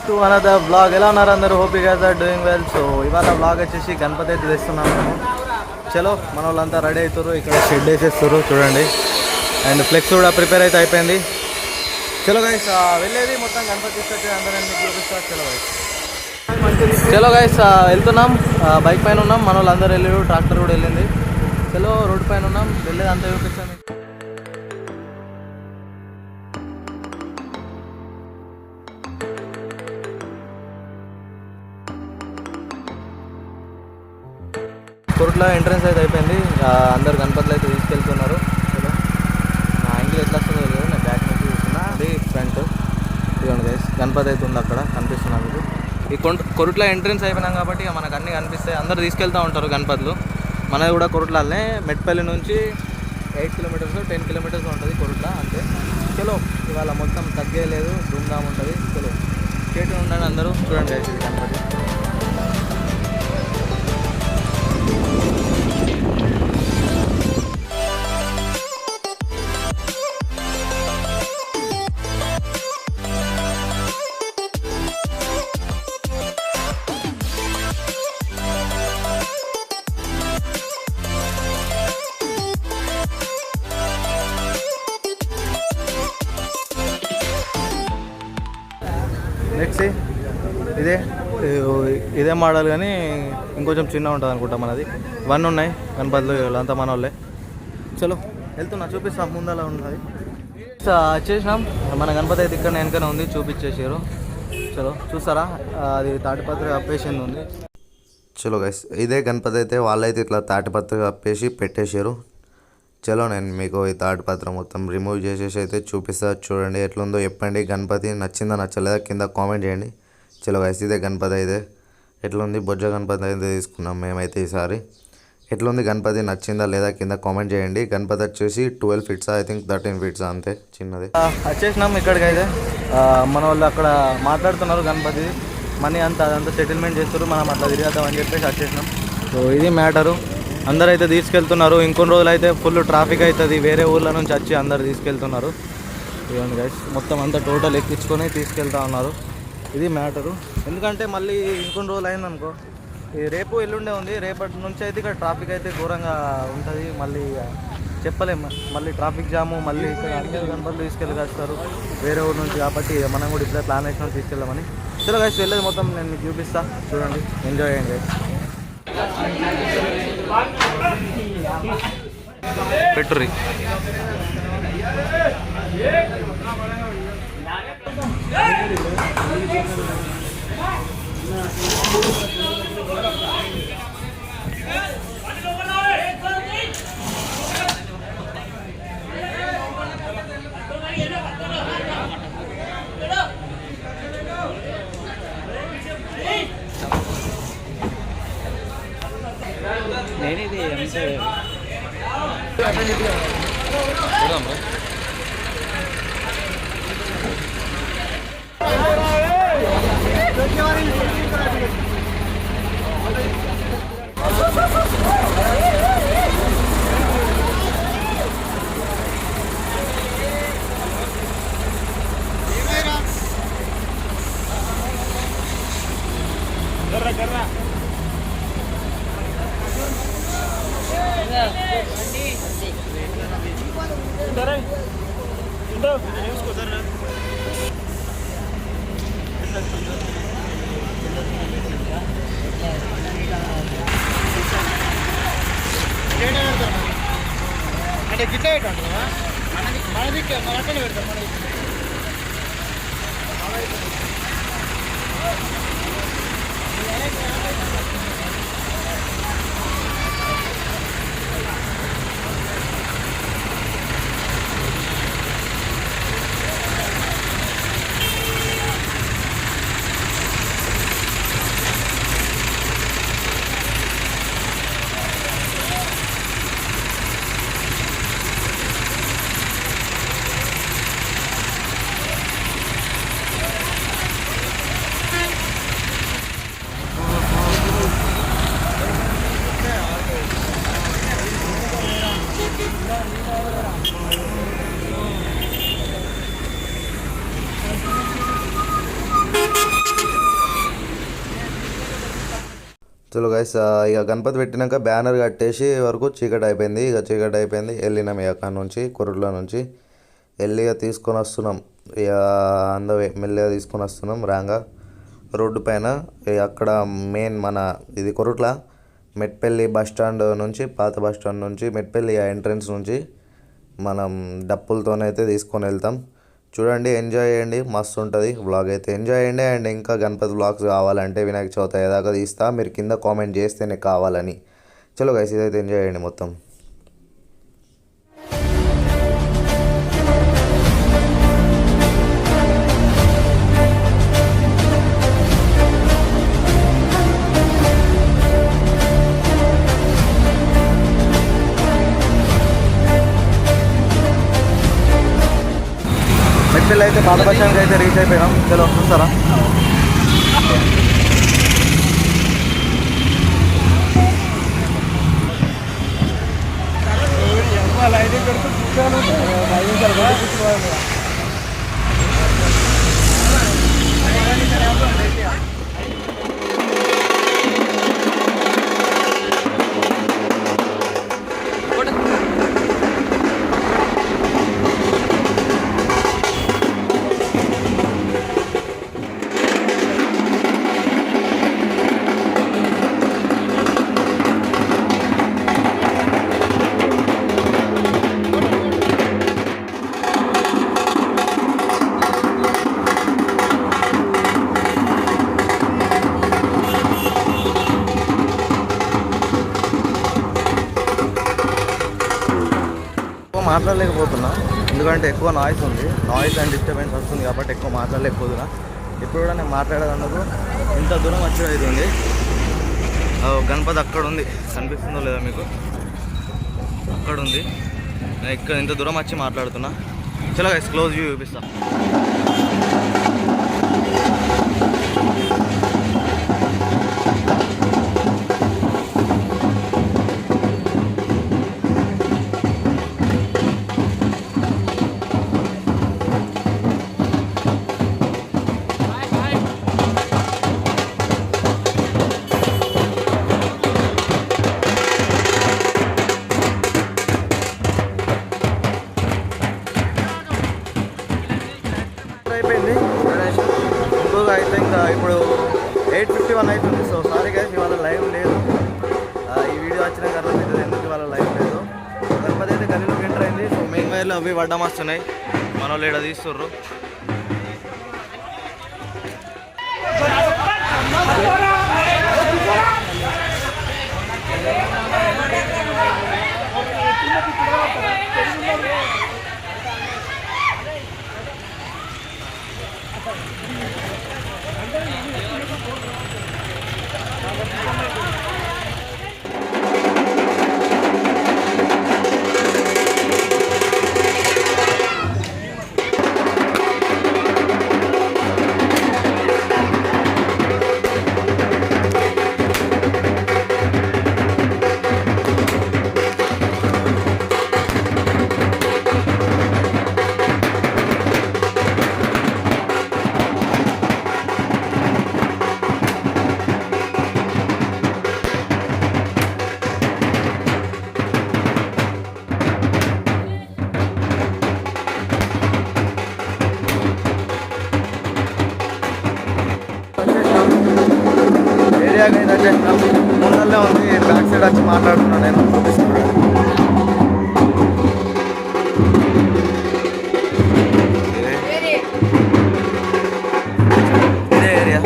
To another blog. ఎలా ఉన్నారు అందరూ? Hope you guys are doing well. So ఇవాళ బ్లాగ్ వచ్చేసి గణపతి అయితే తెస్తున్నాం మేము. చలో మన వాళ్ళంతా రెడీ అవుతారు. ఇక్కడ షెడ్ వేసేస్తారు చూడండి. అండ్ ఫ్లెక్స్ కూడా ప్రిపేర్ అయితే అయిపోయింది. చలో గైస్ వెళ్ళేది మొత్తం గణపతి తీసుకొచ్చి అందరూ చూపిస్తారు. చలో గైస్ వెళ్తున్నాం. బైక్ పైన ఉన్నాం. మన వాళ్ళు అందరూ వెళ్ళారు. ట్రాక్టర్ కూడా వెళ్ళింది. చలో రోడ్డు పైన ఉన్నాం. వెళ్ళేది అంతా చూపిస్తాం. కొరుట్లా ఎంట్రన్స్ అయితే అయిపోయింది. అందరు గణపతులు అయితే తీసుకెళ్తున్నారు. నా యాంగిల్ ఎట్లా వస్తుందో తెలియదు. నేను బ్యాక్ నుంచి చూస్తున్నా. అది ఫ్రంట్ ఇదిగోండి గైస్. గణపతి అయితే ఉంది అక్కడ కనిపిస్తున్నా మీకు. ఈ కొరుట్లా ఎంట్రన్స్ అయిపోయినాం కాబట్టి ఇక మనకు అన్నీ కనిపిస్తాయి. అందరు తీసుకెళ్తూ ఉంటారు గణపతులు. మనది కూడా కొరుట్లానే మెట్పల్లి నుంచి 8 కిలోమీటర్స్ 10 కిలోమీటర్స్ ఉంటుంది కొరుట్లా అంతే. చలో ఇవాళ మొత్తం తగ్గేయలేదు. ధూమ్ధామ్ ఉంటుంది. చలో స్టేట్ ఉండండి అందరూ. చూడండి గైస్ ఇది గణపతి. నెక్స్ట్ ఇదే మోడల్ కానీ ఇంకొంచెం చిన్న ఉంటుంది అనుకుంటా. మనది 1 ఉన్నాయి గణపతులు. అంతా మన వాళ్ళే. చలో వెళ్తున్నా చూపిస్తాం. ముందలా ఉన్నది వచ్చేసినాం. మన గణపతి అయితే ఇక్కడ వెనకనే ఉంది. చూపించేసారు. చలో చూస్తారా? అది తాటిపత్రి కప్పేసింది ఉంది. చలో గైస్ ఇదే గణపతి అయితే వాళ్ళైతే ఇట్లా తాటిపత్రి కప్పేసి పెట్టేశారు. చలో నేను మీకు ఈ తాటిపత్రం మొత్తం రిమూవ్ చేసేసి అయితే చూపిస్తా. చూడండి ఎట్లుందో చెప్పండి. గణపతి నచ్చిందా నచ్చలేదా కింద కామెంట్ చేయండి. చలో గైస్ ఇదే గణపతి అయితే ఎట్లుంది. బొజ్జ గణపతి అయితే తీసుకున్నాం మేమైతే ఈసారి. ఎట్లుంది గణపతి నచ్చిందా లేదా కింద కామెంట్ చేయండి. గణపతి వచ్చేసి 12 ఫీట్స్ ఐ థింక్ 13 ఫీట్స్ అంతే చిన్నది. వచ్చేసినాం ఇక్కడికి అయితే. మన వాళ్ళు అక్కడ మాట్లాడుతున్నారు. గణపతి మనీ అంతా అదంతా సెటిల్మెంట్ చేస్తారు. మనం అట్లా తిరిగేద్దామని చెప్పేసి వచ్చేసినాం. సో ఇది మ్యాటరు. అందరూ అయితే తీసుకెళ్తున్నారు. ఇంకొన్ని రోజులు అయితే ఫుల్ ట్రాఫిక్ అవుతుంది. వేరే ఊర్ల నుంచి వచ్చి అందరు తీసుకెళ్తున్నారు. ఇవ్వండి గైస్ మొత్తం అంతా టోటల్ ఎక్కించుకొని తీసుకెళ్తా ఉన్నారు. ఇది మ్యాటరు. ఎందుకంటే మళ్ళీ ఇంకొన్ని రోజులు అయిందనుకో, ఈ రేపు ఎల్లుండే ఉంది. రేపటి నుంచి అయితే ఇక్కడ ట్రాఫిక్ అయితే ఘోరంగా ఉంటుంది. మళ్ళీ చెప్పలేము. మళ్ళీ ట్రాఫిక్ జాము. మళ్ళీ ఇక్కడ అందరూ గణపతులు తీసుకెళ్ళగలుగుతారు వేరే ఊరు నుంచి. కాబట్టి మనం కూడా ఇప్పుడే ప్లాన్ వేసినాం తీసుకెళ్ళమని. చలో గైస్ వెళ్ళేది మొత్తం నేను మీకు చూపిస్తా. చూడండి ఎంజాయ్ చేయండి. పెట్టుర్రి అంటే గిట్లా పెట్టండి మనది మనకనే పెడతాం. చలో గైస్, ఇక గణపతి పెట్టినాక బ్యానర్ కట్టేసి వరకు చీకటి అయిపోయింది. ఇక చీకటి అయిపోయింది, వెళ్ళినాం ఇక అక్కడ నుంచి కొరుట్లో నుంచి వెళ్ళి ఇక తీసుకొని వస్తున్నాం. ఇక అందవే మెల్లగా తీసుకొని వస్తున్నాం రాగా రోడ్డు పైన. అక్కడ మెయిన్ మన ఇది కొరుట్ల మెట్పల్లి బస్ స్టాండ్ నుంచి, పాత బస్ స్టాండ్ నుంచి మెట్పల్లి ఎంట్రన్స్ నుంచి మనం డప్పులతోనైతే తీసుకొని వెళ్తాం. చూడండి, ఎంజాయ్ చేయండి, మస్తు ఉంటుంది వ్లాగ్ అయితే. ఎంజాయ్ చేయండి. అండ్ ఇంకా గణపతి వ్లాగ్స్ కావాలంటే వినాయక చవితి అయ్యేదాకా తీస్తా, మీరు కింద కామెంట్ చేస్తేనే కావాలని. చలో గైస్, ఇదైతే ఎంజాయ్ చేయండి మొత్తం. మెట్పల్లి అయితే పాత బస్ స్టాండ్కి అయితే రీచ్ అయిపోయినాం. చలో చూస్తారా? మాట్లాడలేకపోతున్నా, ఎందుకంటే ఎక్కువ నాయిస్ ఉంది. నాయిస్ అండ్ డిస్టర్బెన్స్ వస్తుంది కాబట్టి ఎక్కువ మాట్లాడలేకపోతున్నా. ఇప్పుడు కూడా నేను మాట్లాడేందుకు ఇంత దూరం వచ్చి అవుతుంది. గణపతి అక్కడ ఉంది, కనిపిస్తుందో లేదా మీకు? అక్కడ ఉంది. నేను ఇక్కడ ఇంత దూరం వచ్చి మాట్లాడుతున్నా. చలో గైస్, క్లోజ్ వ్యూ చూపిస్తా. అయిపోయింది ఇంకొక అయితే ఇంకా ఇప్పుడు 8:51 అవుతుంది. సో సారీ గైస్, ఇవాళ లైవ్ లేదు. ఈ వీడియో వచ్చిన తర్వాత ఇది ఎందుకు ఇవాళ లైవ్ లేదు. గణపతి అయితే గల్లీలోకి ఎంటర్ అయింది. సో మెయిన్ వైర్లు అవి వడ్డం వస్తున్నాయి, మన వాళ్ళు ఇక్కడ తీస్తుర్రు. ఏరియాకి అయితే వచ్చేసినాం. ముందరనే ఉంది, బ్యాక్ సైడ్ వచ్చి మాట్లాడుతున్నాను నేను, చూపిస్తున్నాను. ఇదే ఏరియా.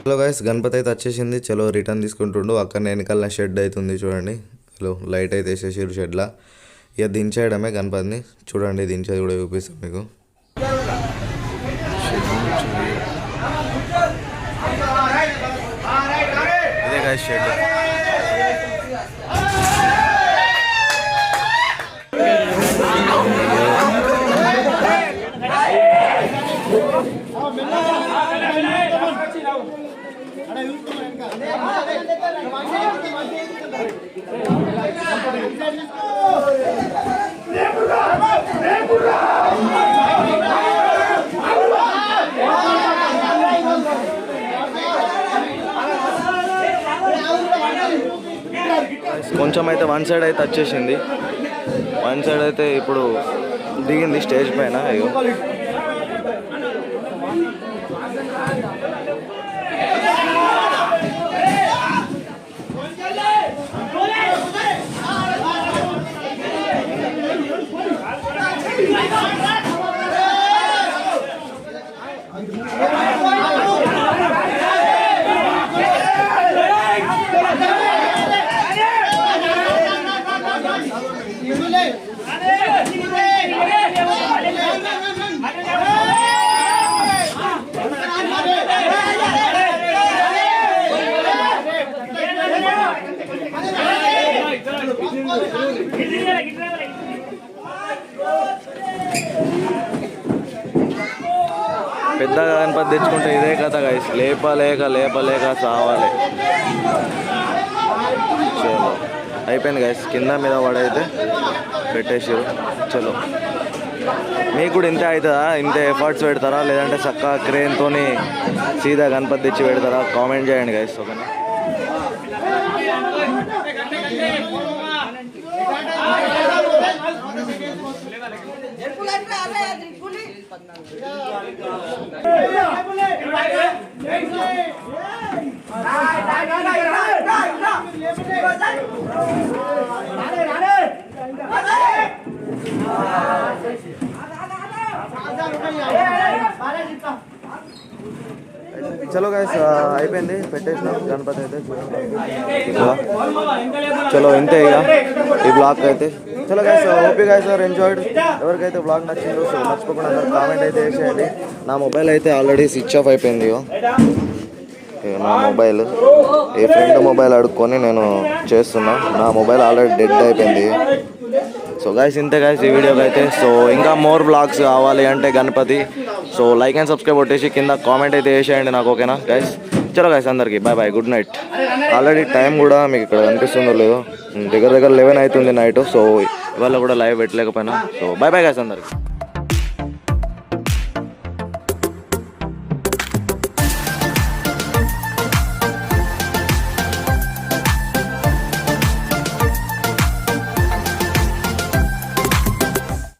హలో గైస్, గణపతి అయితే వచ్చేసింది. చలో రిటర్న్ తీసుకుంటుండు. అక్కడ వెనకాల షెడ్ అవుతుంది చూడండి. హలో, లైట్ అయితే వేసేసారు షెడ్లా. ఇక దించేయడమే గణపతిని. చూడండి, దించేది కూడా చూపిస్తాను మీకు. ఇదే గైస్ షెడ్. కొంచెం అయితే వన్ సైడ్ అయితే వచ్చేసింది. వన్ సైడ్ అయితే ఇప్పుడు దిగింది స్టేజ్ పైన. అయ్యో పెద్దగా గణపతి తెచ్చుకుంటే ఇదే కథ గైస్, లేపలేక సావాలి. చలో అయిపోయింది గైస్, కింద మీద పడైతే పెట్టేసారు. చలో మీకు కూడా ఇంతే అవుతుందా? ఇంతే ఎఫర్ట్స్ పెడతారా లేదంటే చక్కగా క్రేన్తో సీదా గణపతి తెచ్చి పెడతారా? కామెంట్ చేయండి గైస్. ఓకేనా? చలో గైస్ అయిపోయింది, పెట్టేసినాం గణపతి అయితే. చలో ఇంతే ఇక ఈ బ్లాగ్ అయితే. చలో guys, hope you guys are enjoyed. ఎవరికైతే బ్లాగ్ నచ్చిందో సో మర్చిపోకుండా అందరూ కామెంట్ అయితే వేసేయండి. నా మొబైల్ అయితే ఆల్రెడీ స్విచ్ ఆఫ్ అయిపోయింది. నా మొబైల్ ఈ ఫ్రెండ్ మొబైల్ అడుక్కొని నేను చేస్తున్నా. నా మొబైల్ ఆల్రెడీ డెడ్ అయిపోయింది. సో గైస్ ఇంతే గైస్ ఈ వీడియోకి అయితే. సో ఇంకా మోర్ బ్లాగ్స్ కావాలి అంటే Ganapati, so like and subscribe కొట్టేసి కింద కామెంట్ అయితే వేసేయండి నాకు. ఓకేనా గైస్? చలో గైస్ అందరికీ bye bye, good night. Already time కూడా మీకు ఇక్కడ కనిపిస్తుందో లేదో, దగ్గర 11 అవుతుంది నైట్. సో ఇవాళ కూడా లైవ్ పెట్టలేకపోయినా. సో బాయ్ బాయ్ గైస్ అందరికీ.